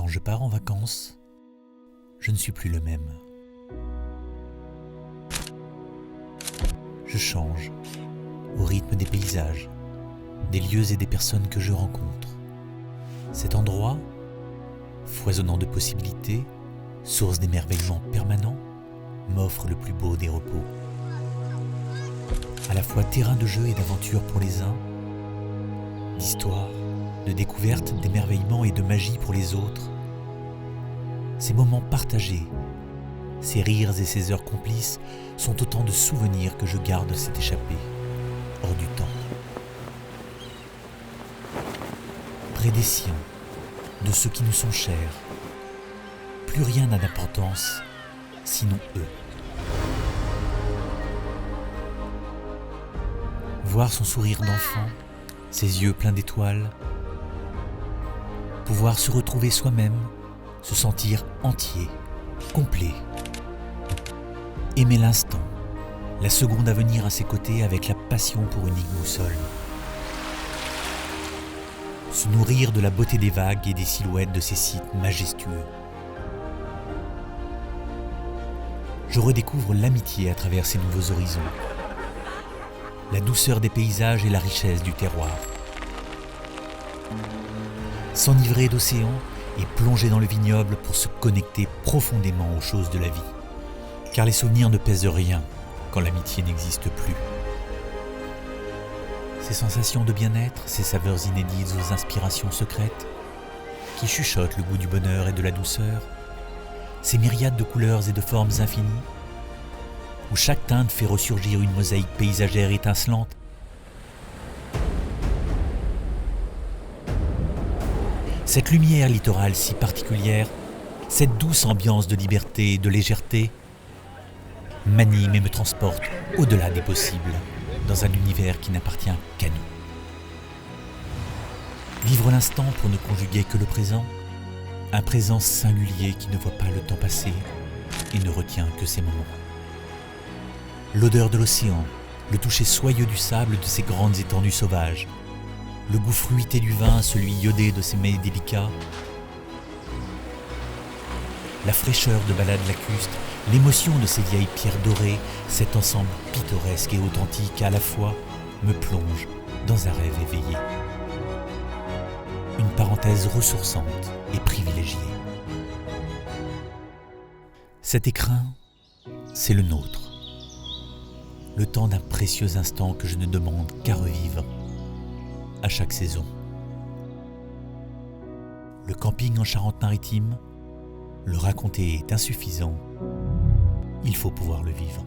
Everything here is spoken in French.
je pars en vacances, je ne suis plus le même. Je change au rythme des paysages, des lieux et des personnes que je rencontre. Cet endroit, foisonnant de possibilités, source d'émerveillement permanent, m'offre le plus beau des repos. À la fois terrain de jeu et d'aventure pour les uns, d'histoire, de découverte, d'émerveillement et de magie pour les autres. Ces moments partagés, ces rires et ces heures complices sont autant de souvenirs que je garde s'est échappé, hors du temps. Près des siens, de ceux qui nous sont chers, plus rien n'a d'importance, sinon eux. Voir son sourire d'enfant, ses yeux pleins d'étoiles, pouvoir se retrouver soi-même, se sentir entier, complet. Aimer l'instant, la seconde à venir à ses côtés avec la passion pour une boussole. Se nourrir de la beauté des vagues et des silhouettes de ces sites majestueux. Je redécouvre l'amitié à travers ces nouveaux horizons. La douceur des paysages et la richesse du terroir. S'enivrer d'océan et plonger dans le vignoble pour se connecter profondément aux choses de la vie. Car les souvenirs ne pèsent rien quand l'amitié n'existe plus. Ces sensations de bien-être, ces saveurs inédites aux inspirations secrètes, qui chuchotent le goût du bonheur et de la douceur, ces myriades de couleurs et de formes infinies, où chaque teinte fait ressurgir une mosaïque paysagère étincelante. Cette lumière littorale si particulière, cette douce ambiance de liberté et de légèreté, m'anime et me transporte au-delà des possibles, dans un univers qui n'appartient qu'à nous. Vivre l'instant pour ne conjuguer que le présent, un présent singulier qui ne voit pas le temps passer et ne retient que ses moments. L'odeur de l'océan, le toucher soyeux du sable de ces grandes étendues sauvages, le goût fruité du vin, celui iodé de ces mets délicats, la fraîcheur de balades lacustres, l'émotion de ces vieilles pierres dorées, cet ensemble pittoresque et authentique à la fois me plonge dans un rêve éveillé. Une parenthèse ressourçante et privilégiée. Cet écrin, c'est le nôtre. Le temps d'un précieux instant que je ne demande qu'à revivre à chaque saison. Le camping en Charente-Maritime, le raconter est insuffisant, il faut pouvoir le vivre.